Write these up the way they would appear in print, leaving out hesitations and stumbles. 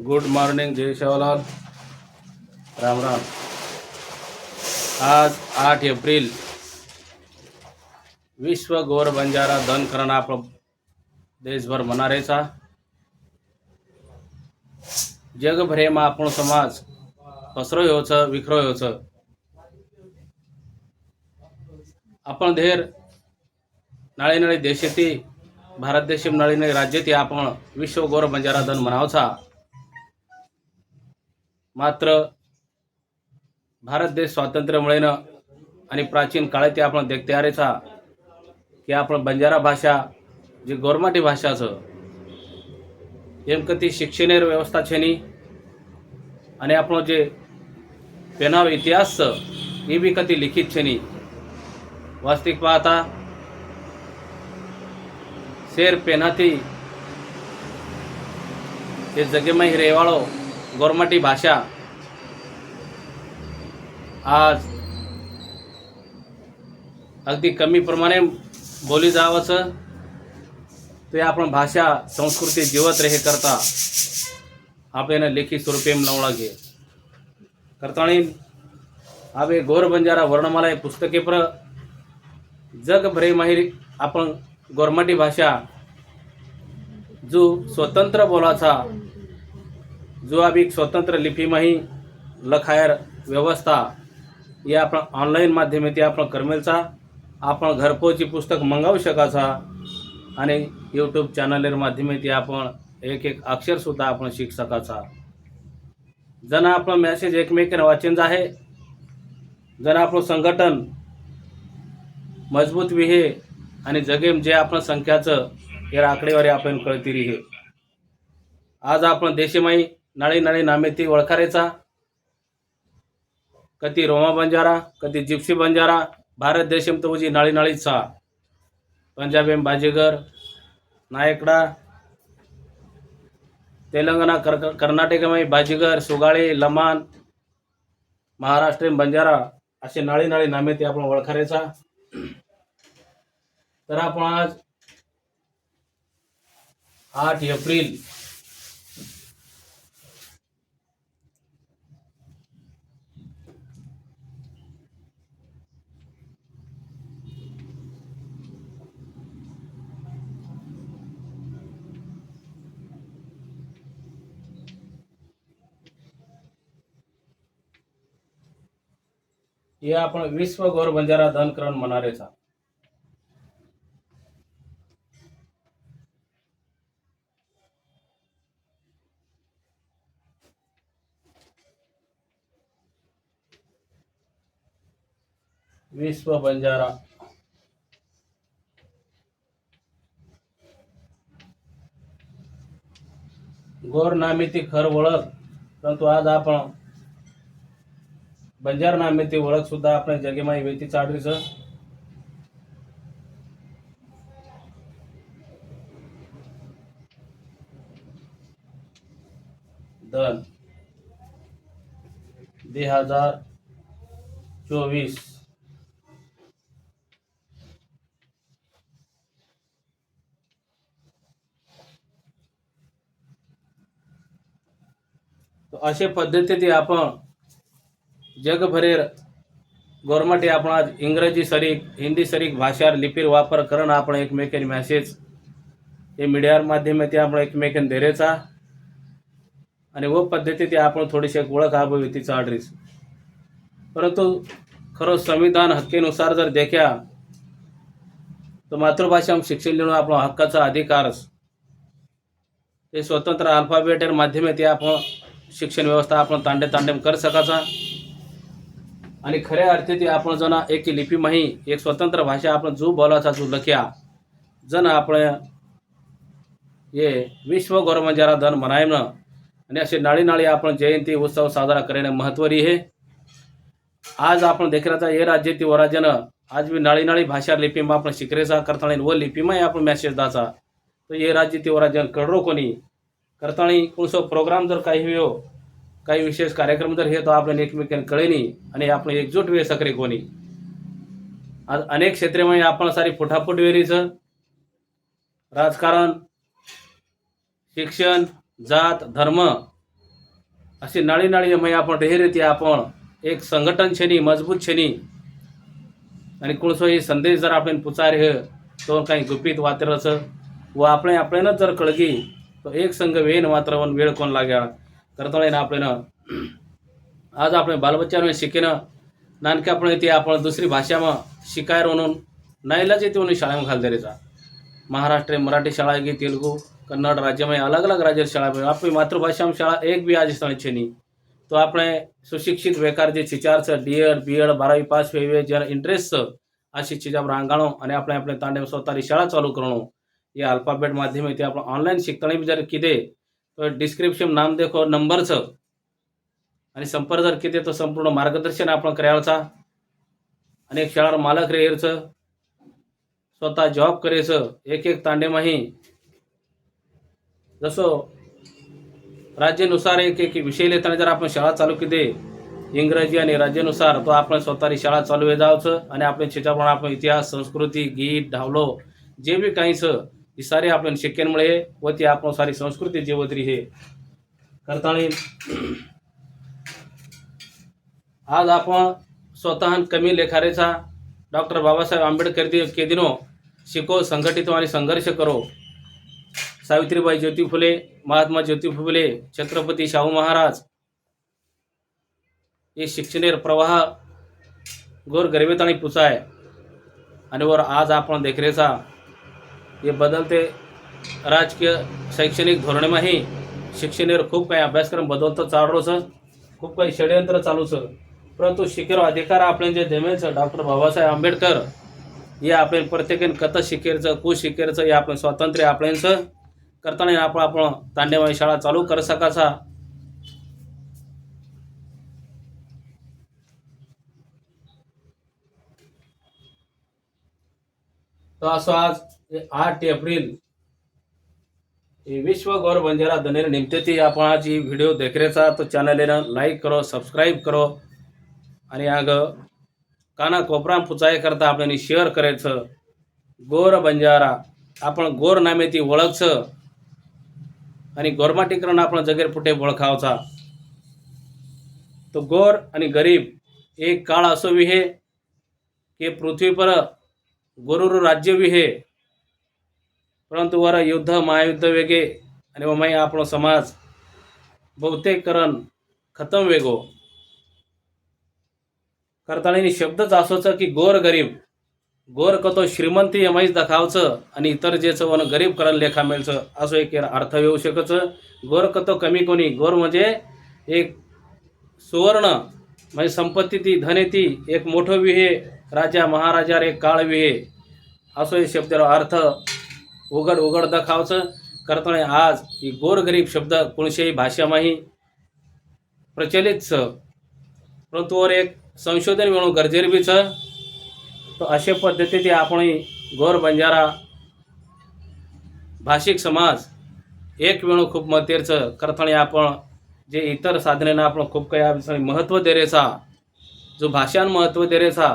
Good morning जय शिवलाल. राम राम. आज 8 April विश्व गौर बंजारा दन करणं आपण देशभर मनारेचा. जगभरेમાં આપણો સમાજ પસરો રહ્યો છે, વિખરો રહ્યો છે. आपण धेर नाळी नाळी देशेती भारत देशम नाळी नाळी राज्येती आपण विश्व गौर बंजारा दन मनावचा. मात्र भारत देश स्वातंत्र्य मिळेनं आणि प्राचीन काळात आपण देखते आरेचा की आपण बंजारा भाषा जी गौरमाटी भाषा छ एम कती शिक्षणेर व्यवस्था छेनी आणि આપણો જે પેનાવ ઇતિહાસ છે એ બી કતી લિખિત છે ની. વાસ્તવિક પાતા શેર પેનાથી એ જગ્યામાં રહેવાળો ગોરમાટી ભાષા आज अगदी कमी प्रमाणे बोली जावं छ. तो आपण भाषा संस्कृती जीवत रहे करता आपण लेखी स्वरूपे लावला घे करताणी आवे गौर बंजारा वर्णमाला हे पुस्तके पर जगभरे माहीर आपण गौरमाटी भाषा जो स्वतंत्र बोलाचा जो आबी स्वतंत्र लिपी माही लखायर व्यवस्था ये आपण ऑनलाईन माध्यमेती आपण करमेलचा आपण घरपोची पुस्तक मंगावू शकाचा आणि यूट्यूब चॅनलर माध्यमेती आपण एक एक अक्षर सुद्धा आपण शिक सकाचा. जन आपण मेसेज एकमेकांना वाचन आहे, जन आपण संघटन मजबूत विहे आणि जगेम जे आपण संख्याचं हे आकडेवारी आपण कळती रिहे. आज आपण देशमाई नाळी नाळी नामेती ओळखारेचा कती रोमा बंजारा कती जिप्सी बंजारा भारत देशम तो जी नाळी नाळीच सा. पंजाबेम बाजीगर नायकडा तेलंगणा कर्नाटकमध्ये बाजीगर सुगाळे लमान महाराष्ट्रीयन बंजारा असे नाळी नाळी नामे ते आपण ओळखारेचा. तर आपण आज 8 एप्रिल ये आपण विश्व गौर बंजारा दन करण मनारेचा. विश्व बंजारा गौर नामेती खर ओळख, परंतु आज आपण बंजार नामेती ओळख सुद्धा आपण जगेमाई वेती चाडरीच. दन 2024 तो अशा पद्धतीने आपण जगभरेर गौरमाटी आपण आज इंग्रजी सरीक हिंदी सरीक भाषार लिपीर वापर करून आपण एकमेकांना मेसेज हे मीडिया माध्यमाती आपण एकमेकांना देरेचा आणि व पद्धतीने आपण थोडीशी ओळख आबवी ती चाडरीस. परंतु खरो संविधान हक्केनुसार जर देखा तो मातृभाषा शिक्षण देणं आपला हक्काचा अधिकार हे स्वतंत्र अल्फाबेटर माध्यमाती आपण शिक्षण व्यवस्था आपण तांडे तांडेम कर सकाचा. आणि खऱ्या अर्थी आपण जण एक लिपी माही एक स्वतंत्र भाषा आपण जो बोलाचा जो लख्या जण आपण ये विश्व गौर बंजारा दन मनायनं आणि असे नाळी नाळी आपण जयंती उत्सव साजरा करणे महत्वरी आहे. आज आपण देखराचा ये राज्याती व राज्यानं आज भी नाळी नाळी भाषा लिपीमा आपण शिकरेचा करताणी व लिपीमाही आपण मेसेज दाचा. तो ये राज्याती व राज्यानं कडरो कोणी करताणी कोणसो प्रोग्राम जर काही हो काही विशेष कार्यक्रम जर हे तो आपण एकमेकांना कळेनी आणि आपण एकजूट वे सकरे कोणी. आज अनेक क्षेत्रेमध्ये आपण सारी फुटाफूट वेरीच राजकारण शिक्षण जात धर्म अशी नाळी नाळी मग आपण रेहरीती आपण एक संघटन छेनी मजबूत छेनी आणि कोणसोही संदेश जर आपण पुचार हे तो काही गुपित वात्रच व आपण आपल्यानं जर कळगी तो एक संघ वेन मात्र वन वेळ कोण लाग्या करतळेनं आपल्यानं आज आपण बालबच्चानं शिकेनं नानके आपण ते आपण दुसरी भाषाમાં शिकायर म्हणून नाईलाज येते म्हणून शाळेमध्ये घाल द्यायचा महाराष्ट्र मराठी शाळा की तेलुगू कन्नड़ राज्य में अलग अलग राज्य शाळा में आपली मातृभाषा में शाळा एक भी आज स्थान छेनी तो આપણે સુશિક્ષિત બેકાર જે શિચાર છે ડીએડ બીએડ 12વી પાસ વેવે જ્યારે ઇન્ટરેસ્ટ છે આ શિક્ષિત આપણે આંગાણો અને આપણે આપણે તાંડે स्वतःरी शाळा चालू करणो ये अल्फाबेट माध्यम ते आपण ऑनलाइन शिकताना जर किदे तो डिस्क्रिप्शन नाम देखो नंबर छ आणि संपर्क जर किदे तो संपूर्ण मार्गदर्शन आपण करायचा अनेक शाळा मालक रेहरच स्वतः जॉब करेचं एक एक तांडेमाही जसो राज्यानुसार एक एक विषय लेताना जर आपण शाळा चालू केली इंग्रजी आणि राज्यानुसार तो आपण स्वतःरी शाळा चालू हे जावचं आणि आपण त्याच्याप्रमाणे आपण इतिहास संस्कृती गीत ढावलो जे बी काहीच ही सारी आपण शिकेनमुळे व ती आपण सारी संस्कृती जेवतरी हे करताळी आज आपण स्वतः कमी लेखारेचा डॉक्टर बाबासाहेब आंबेडकर के दिनो शिको संघटित आणि संघर्ष करो सावित्रीबाई ज्योती फुले महात्मा ज्योती फुले छत्रपती शाहू महाराज ये शिक्षणेर प्रवाह गोर गरिबीत आणि पुचाय आणि वर आज आपण देखरेचा ये बदलते राजकीय शैक्षणिक धोरणेमाही शिक्षणेर खूप काही अभ्यासक्रम बदलतो चालरोच खूप काही षडयंत्र चालूच परंतु शिकेरो अधिकार आपण जे देमेचं डॉक्टर बाबासाहेब आंबेडकर हे आपण प्रत्येकाने कत शिकेरचं कु शिकेरचं हे आपण स्वातंत्र्य आपल्याचं करताना आपण तांडेमाई शाळा चालू कर सकाचा तो असो आज 8 एप्रिल विश्व गौर बंजारा दिनेर निमित्ते आपण आज ही व्हिडिओ देखरेचा तो चॅनल लाईक करो सबस्क्राईब करो आणि आग काना कोपरा पुचाय करता आपण शेअर करायचं गोर बंजारा आपण गोर नामे ती ओळखचं आणि गोरमाटीकरण आपण जगेर पुठे ओळखावचा तो गोर आणि गरीब एक काळ असो विहे की पृथ्वी पर गोरुर राज्य विहे परंतु वर युद्ध महायुद्ध वेगे आणि वमाई आपण समाज बहुतेक करण खतम वेगो करताना शब्दच असोच की गोर गरीब गोर कतो श्रीमंती यमाईच दाखवचं आणि इतर जेचं वन गरीब करण लेखा मिळचं असं एक अर्थ येऊ शकचं गोर कतो कमी कोणी गोर म्हणजे एक सुवर्ण म्हणजे संपत्ती ती धने ती एक मोठं विहे राजा महाराजा एक काळ विहे असो हे शब्दाचा अर्थ उघड उघड दाखवचं करताना आज ही गोर गरीब शब्द कोणत्याही भाषामाही प्रचलित छ परंतु वर एक संशोधन म्हणून गरजेर बी छ तो अशा पद्धतीने आपण गोर बंजारा भाषिक समाज एक वेळो खूप महत्त्वाचं करताना आपण जे इतर साधनेना आपण खूप काही महत्त्व देरेचा जो भाषान महत्त्व देरेचा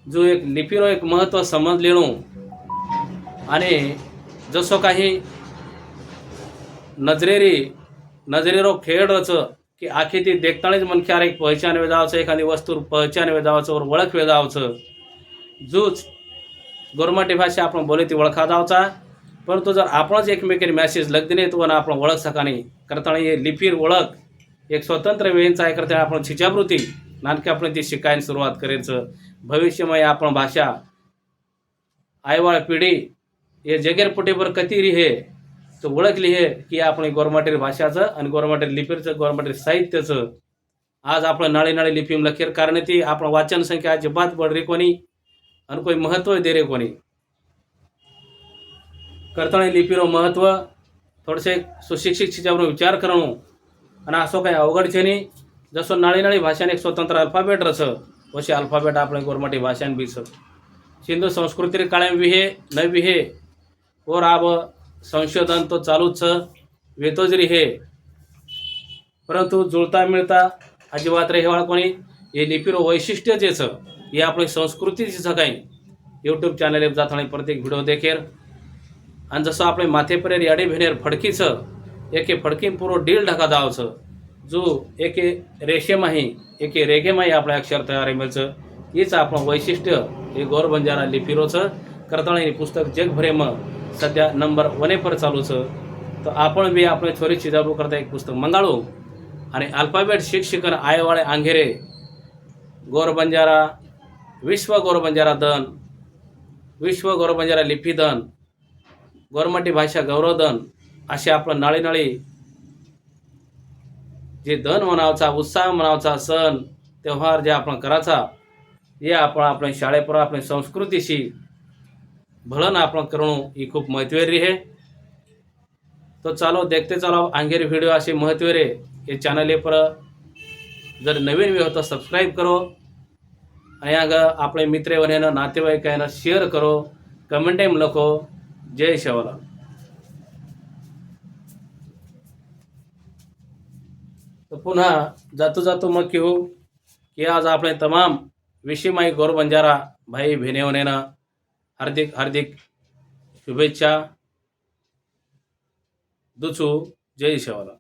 जो एक लिपीरो एक महत्त्व समजलेलो आणि जसो काही नजरेरो खेळच की आखी ती देखतानीच मनख्यार एक पहचान वेदावचं एखादी वस्तू पहचान वेदावचं और ओळख वेदावचं जूच गोरमाटी भाषा आपण बोले ती ओळखा जावचा परंतु जर आपणच एकमेकांनी मॅसेज लगदिने तो आपण ओळख सकानी करताना हे लिपीर ओळख एक स्वतंत्र वेळेचा आहे करता आपण शिष्यवृत्ती नानके आपण ती शिकायला सुरुवात करायचं भविष्यमय आपण भाषा आईवाळ पिढी हे जगेर पुटेवर कती हे तो ओळखली हे की आपण गोरमाटी भाषाचं आणि गोरमाटी लिपीचं गोरमाटी साहित्याचं आज आपण नाळी नाळी लिपी लखेर कारण ती आपण वाचन संख्या अजिबात बढ रे कोणी आणि कोई महत्व दे रे कोणी करताना लिपीरो महत्व थोडेसे सुशिक्षित शिक्षावर विचार करणं आणि असो काही अवघड छे नाही जसं नाळी नाळी भाषाने एक स्वतंत्र अल्फाबेट रच वसे अल्फाबेट आपण गोरमाटी भाषान बीस सिंधू संस्कृती काळे विहे न विहे और आब संशोधन तो चालूच वेतो जरी हे परंतु जुळता मिळता अजिबात रेवाळ कोणी हे लिपीरो वैशिष्ट्य जेच हे आपली संस्कृतीची काही यूट्यूब चॅनल जाताना प्रत्येक व्हिडिओ देखेर आणि जसं आपले माथेपरेर याडी भेनेर फडकीचं एके फडकीन पुरो डील ढका जावचं जो एके रेषेमाही एके रेगेमाही आपल्या अक्षर तयार मेळचं हीच आपण वैशिष्ट्य हे गौर बंजारा लिपीरोचं करताना हे पुस्तक जगभरेમાં सध्या नंबर 1 પર ચાલુ છે. તો आपण બી આપણે છોરી ચીજાબુ કરતા એક પુસ્તક મંગાળું અને આલ્ફાબેટ શિક્ષકન આયવાળે આંઘેરે ગૌર બંજારા વિશ્વ ગૌર બંજારા દન विश्व गौर बंजारा लिपी दन गौरमटी भाषा गौरव दन असे आपलं नाळी नाळी जे दन मनावचा उत्साह मनावचा सण त्योहार जे आपण कराचा हे आपण आपल्या शाळेपर आपल्या संस्कृतीशी भळन आपण करणं ही खूप महत्त्वाची आहे. तो चालो देखते चालो आंगेरी वीडियो असे महत्त्वाचे ये चॅनल पर जर नवीन भी हो तो सब्सक्राइब करो आणि આપણે મિત્રોને નાतेवाईकांना शेअर करो कमेंट में लखो. जय शिवलाल. तो पुन्हा जातो जातो मग कहूँ कि आज આપણે तमाम विषयमाई गौर बंजारा भाई बहिणीઓને हार्दिक हार्दिक शुभेच्छा दूचू. जय शिवलाल.